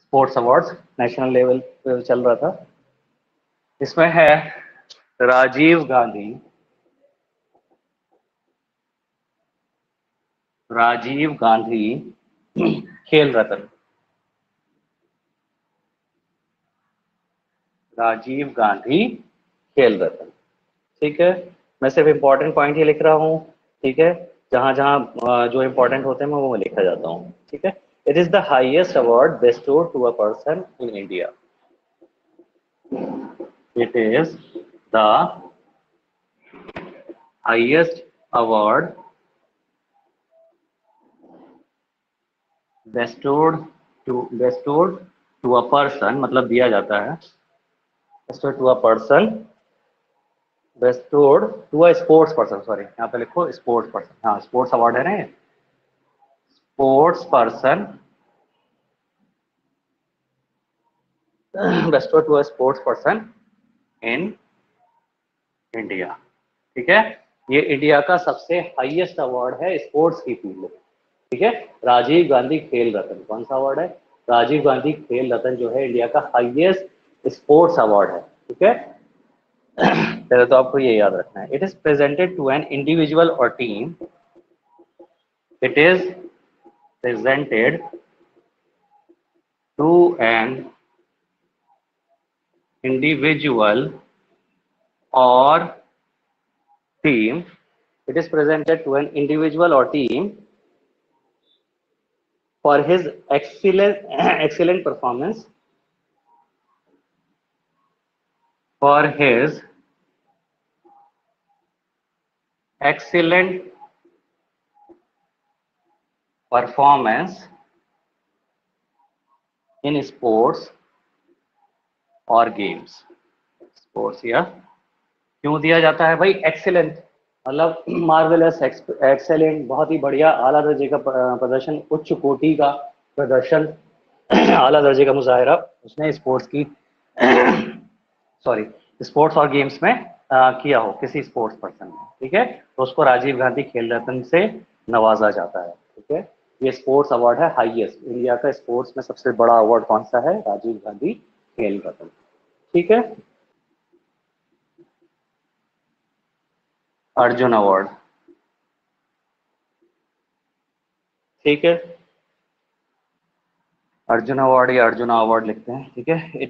Sports awards national level पे चल रहा था। इसमें है राजीव गांधी खेल रत्न। राजीव गांधी खेल रत्न, ठीक है। मैं सिर्फ इम्पोर्टेंट पॉइंट ही लिख रहा हूँ, ठीक है। जहां जहां जो इम्पोर्टेंट होते हैं मैं वो लिखा जाता हूँ, ठीक है। It is the highest award bestowed to a person in India. It is the highest award bestowed to a person, मतलब दिया जाता है, bestowed to a person, bestowed to a sports person, sorry यहाँ पे लिखो स्पोर्ट्स पर्सन, हाँ sports award है ना, sports person, bestowed to a sports person in India, ठीक है। ये इंडिया का सबसे हाईएस्ट अवार्ड है स्पोर्ट्स की फील्ड में, ठीक है। राजीव गांधी खेल रत्न कौन सा अवार्ड है? राजीव गांधी खेल रत्न जो है इंडिया का हाईएस्ट स्पोर्ट्स अवार्ड है, ठीक है। पहले तो आपको ये याद रखना है। It is presented to an individual or टीम। It is presented to an individual or team. It is presented to an individual or team for his excellent performance, for his excellent performance in sports or games. Sports या क्यों दिया जाता है भाई? Excellent मतलब marvellous, excellent, बहुत ही बढ़िया, आला दर्जे का प्रदर्शन, उच्च कोटि का प्रदर्शन, आला दर्जे का मुजाहरा उसने स्पोर्ट्स की सॉरी स्पोर्ट्स और गेम्स में किया हो किसी स्पोर्ट्स पर्सन ने, ठीक है। तो उसको राजीव गांधी खेल रत्न से नवाजा जाता है, ठीक है। ये स्पोर्ट्स अवार्ड है हाईएस्ट, इंडिया का स्पोर्ट्स में सबसे बड़ा अवार्ड कौन सा है? राजीव गांधी खेल रत्न, ठीक है। अर्जुन अवार्ड, ठीक है। अर्जुन अवार्ड या अर्जुना अवार्ड लिखते हैं, ठीक है।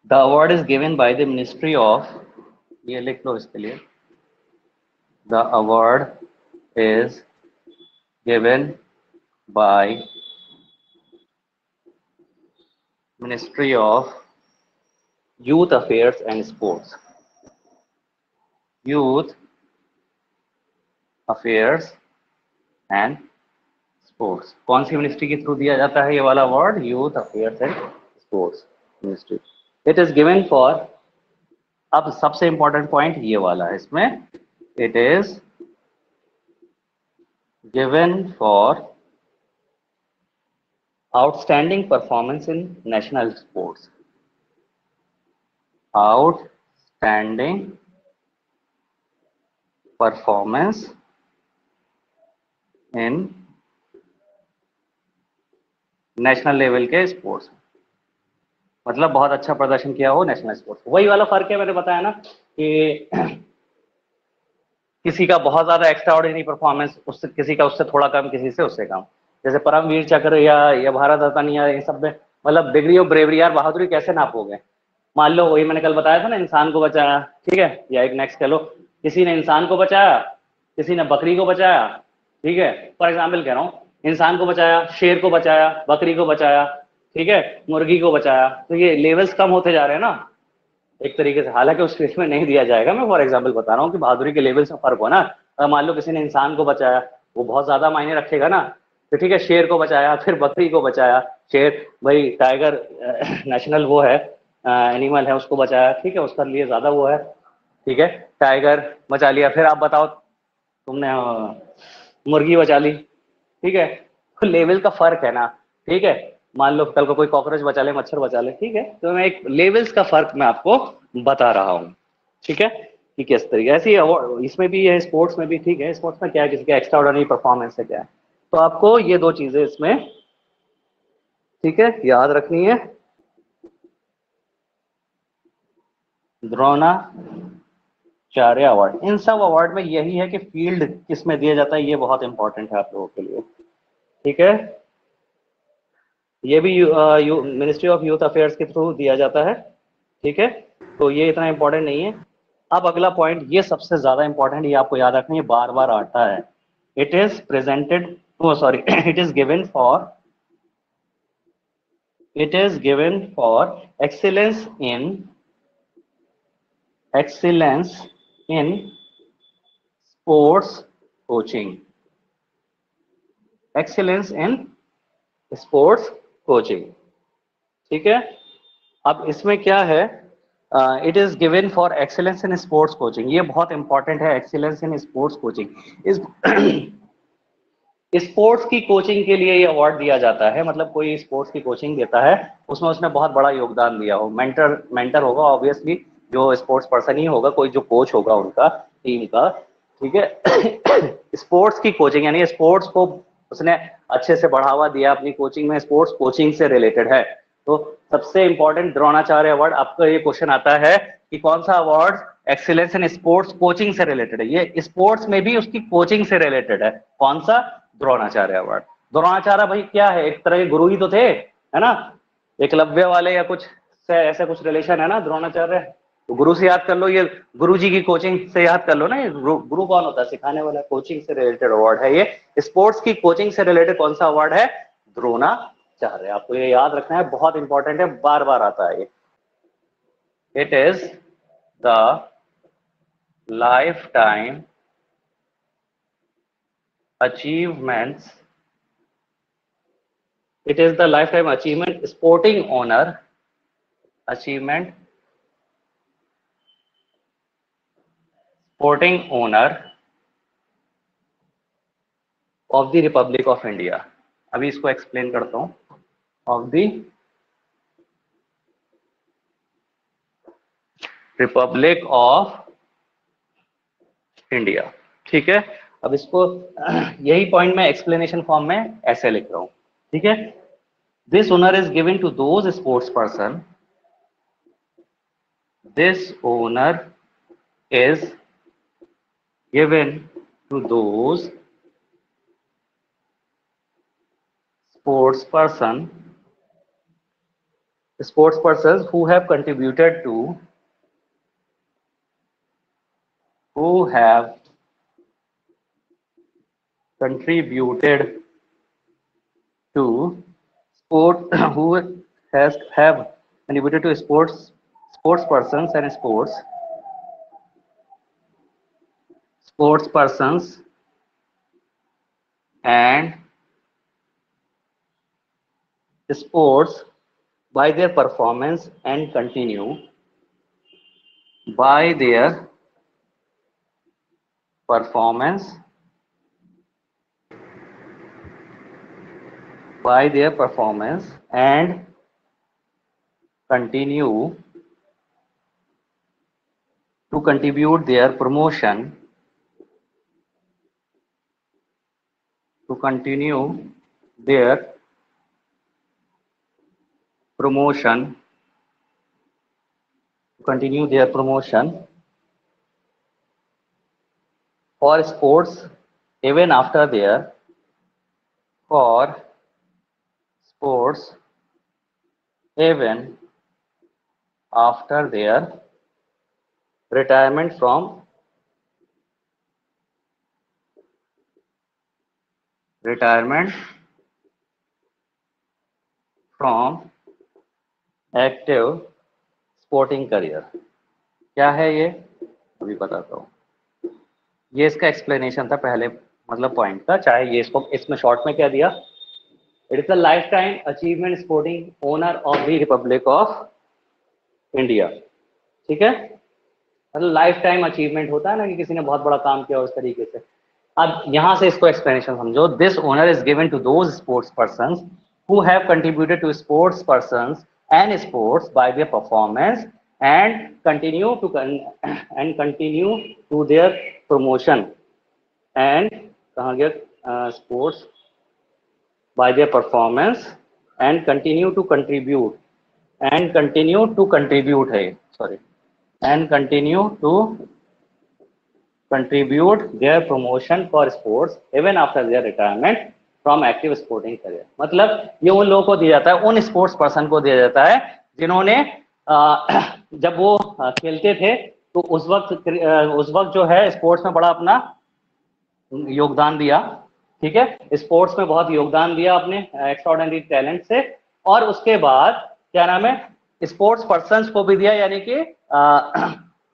The award is given by the ministry of, ये लिख लो इसके लिए, the award is given by ministry of youth affairs and sports. Youth affairs and sports, कौन सी मिनिस्ट्री के थ्रू दिया जाता है ये वाला award? Youth affairs and sports ministry. It is given for, अब सबसे इंपॉर्टेंट पॉइंट ये वाला है इसमें, it is given for outstanding performance in national sports. Outstanding performance in national level के स्पोर्ट्स, मतलब बहुत अच्छा प्रदर्शन किया हो नेशनल स्पोर्ट्स। वही वाला फर्क है, मैंने बताया ना कि किसी का बहुत ज्यादा एक्स्ट्रा ऑर्डिनरी परफॉर्मेंस, उससे किसी का उससे थोड़ा कम, किसी से उससे कम। जैसे परमवीर चक्र या भारत रत्न या ये सब में, मतलब डिग्री ऑफ ब्रेवरी यार, बहादुरी कैसे नापोगे? मान लो वही मैंने कल बताया था ना, इंसान को बचाया, ठीक है, या एक नेक्स्ट कह लो, किसी ने इंसान को बचाया, किसी ने बकरी को बचाया, ठीक है, फॉर एग्जाम्पल कह रहा हूँ, इंसान को बचाया, शेर को बचाया, बकरी को बचाया, ठीक है, मुर्गी को बचाया, तो ये लेवल्स कम होते जा रहे हैं ना एक तरीके से। हालांकि उस केस में नहीं दिया जाएगा, मैं फॉर एग्जाम्पल बता रहा हूँ कि बहादुरी के लेवल्स में फर्क हो ना। मान लो किसी ने इंसान को बचाया, वो बहुत ज्यादा मायने रखेगा ना, तो ठीक है, शेर को बचाया, फिर बकरी को बचाया, शेर भाई टाइगर नेशनल वो है, एनिमल है, उसको बचाया, ठीक है, उसका लिए ज्यादा वो है, ठीक है, टाइगर बचा लिया। फिर आप बताओ, तुमने मुर्गी बचा ली, ठीक है, तो लेवल का फर्क है ना, ठीक है। मान लो कल को कोई कॉकरोच बचा ले, मच्छर बचा ले, ठीक है, तो मैं एक लेवल्स का फर्क मैं आपको बता रहा हूँ, ठीक है, कि किस तरीके। ऐसे ही इसमें भी है, स्पोर्ट्स में भी, ठीक है। स्पोर्ट्स में क्या है, किसी का एक्स्ट्रा ऑर्डिनरी परफॉर्मेंस है क्या है, तो आपको ये दो चीजें इसमें ठीक है, याद रखनी है। द्रोणाचार्य अवार्ड, इन सब अवार्ड में यही है कि फील्ड किस में दिया जाता है, ये बहुत इंपॉर्टेंट है आप लोगों के लिए। ठीक है, ये भी मिनिस्ट्री ऑफ यूथ अफेयर्स के थ्रू दिया जाता है। ठीक है, तो ये इतना इंपॉर्टेंट नहीं है। अब अगला पॉइंट, ये सबसे ज्यादा इंपॉर्टेंट, ये आपको याद रखना है, बार बार आता है। It is presented, sorry it is given for, it is given for excellence in sports coaching, excellence in sports coaching। ठीक है, अब इसमें क्या है, it is given for excellence in sports coaching, ये बहुत इंपॉर्टेंट है, एक्सीलेंस इन स्पोर्ट्स कोचिंग। इस स्पोर्ट्स की कोचिंग के लिए ये अवार्ड दिया जाता है, मतलब कोई स्पोर्ट्स की कोचिंग देता है, उसमें उसने बहुत बड़ा योगदान दिया हो, मेंटर होगा ऑब्वियसली, जो स्पोर्ट्स पर्सन ही होगा, कोई जो कोच होगा उनका टीम का। ठीक है, स्पोर्ट्स की कोचिंग यानी स्पोर्ट्स को उसने अच्छे से बढ़ावा दिया अपनी कोचिंग में, स्पोर्ट्स कोचिंग से रिलेटेड है। तो सबसे इंपॉर्टेंट द्रोणाचार्य अवार्ड, आपका ये क्वेश्चन आता है कि कौन सा award excellence in sports coaching से रिलेटेड है, ये स्पोर्ट्स में भी उसकी कोचिंग से रिलेटेड है, कौन सा, द्रोणाचार्य अवार्ड। द्रोणाचार्य भाई क्या है, एक तरह के गुरु ही तो थे, है ना, एकलव्य वाले या कुछ से ऐसा कुछ रिलेशन है ना द्रोणाचार्य, तो गुरु से याद कर लो, ये गुरु जी की कोचिंग से याद कर लो ना, ये गुरु कौन होता है, सिखाने वाला, कोचिंग से रिलेटेड अवार्ड है ये, स्पोर्ट्स की कोचिंग से रिलेटेड कौन सा अवार्ड है, द्रोणाचार्य। आपको ये याद रखना है, बहुत इंपॉर्टेंट है, बार बार आता है ये। It is the life time achievements, it is the lifetime achievement sporting honor achievement sporting honor of the Republic of India। अभी इसको एक्सप्लेन करता हूं, of the Republic of India। ठीक है, अब इसको यही पॉइंट मैं एक्सप्लेनेशन फॉर्म में ऐसे लिख रहा हूं। ठीक है, this honour is given to those sports person, this honour is given to those sports persons who have contributed to sport who have contributed to sports persons and sports persons and sports by their performance and continue by their performance and continue to contribute their promotion for sports even after their retirement from active sporting career. क्या है ये, अभी बताता हूँ। ये इसका explanation था पहले, मतलब पॉइंट का, चाहे ये इसको इसमें शॉर्ट में क्या दिया, it is the life time achievement sporting owner of the Republic of India. ठीक है, मतलब लाइफ टाइम अचीवमेंट होता है ना कि किसी ने बहुत बड़ा काम किया उस तरीके से। अब यहां से इसको एक्सप्लेनेशन समझो, this honour is given to those sports persons who have contributed to sports persons and sports by their performance and continue to their promotion and कहाँ गया, sports by their performance and continue to contribute, and continue to contribute है, sorry, and continue to contribute their promotion for sports even after their retirement from active sporting career. मतलब ये उन लोगों को दिया जाता है, उन स्पोर्ट्स पर्सन को दिया जाता है जिन्होंने जब वो खेलते थे तो उस वक्त जो है स्पोर्ट्स में बड़ा अपना योगदान दिया, ठीक है, स्पोर्ट्स में बहुत योगदान दिया अपने एक्स्ट्राऑर्डिनरी टैलेंट से, और उसके बाद क्या नाम है स्पोर्ट्स पर्सन्स को भी दिया, यानी कि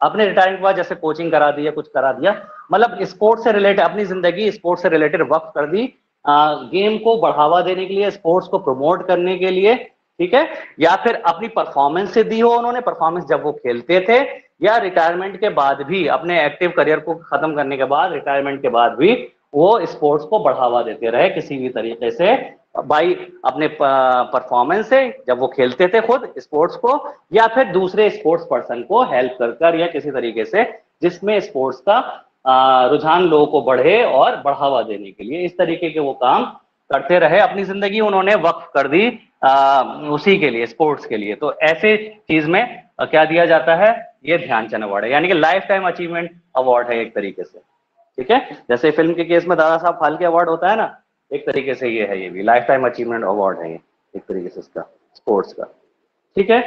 अपने रिटायरमेंट के बाद जैसे कोचिंग करा दी या कुछ करा दिया, मतलब स्पोर्ट्स से रिलेटेड अपनी जिंदगी स्पोर्ट्स से रिलेटेड वक्त कर दी गेम को बढ़ावा देने के लिए, स्पोर्ट्स को प्रमोट करने के लिए, ठीक है, या फिर अपनी परफॉर्मेंस से दी हो उन्होंने, परफॉर्मेंस जब वो खेलते थे या रिटायरमेंट के बाद भी, अपने एक्टिव करियर को खत्म करने के बाद, रिटायरमेंट के बाद भी वो स्पोर्ट्स को बढ़ावा देते रहे किसी भी तरीके से, भाई अपने परफॉर्मेंस से, जब वो खेलते थे खुद स्पोर्ट्स को, या फिर दूसरे स्पोर्ट्स पर्सन को हेल्प कर या किसी तरीके से जिसमें स्पोर्ट्स का रुझान लोगों को बढ़े और बढ़ावा देने के लिए, इस तरीके के वो काम करते रहे, अपनी जिंदगी उन्होंने वक्फ कर दी उसी के लिए, स्पोर्ट्स के लिए। तो ऐसे चीज में क्या दिया जाता है, ये ध्यानचंद अवार्ड है, यानी कि लाइफ टाइम अचीवमेंट अवार्ड है एक तरीके से, ठीक है, जैसे फिल्म के केस में दादा साहब फाल्के अवार्ड होता है ना, एक तरीके से ये है, ये भी लाइफ टाइम अचीवमेंट अवार्ड है ये एक तरीके से इसका, स्पोर्ट्स का, ठीक है।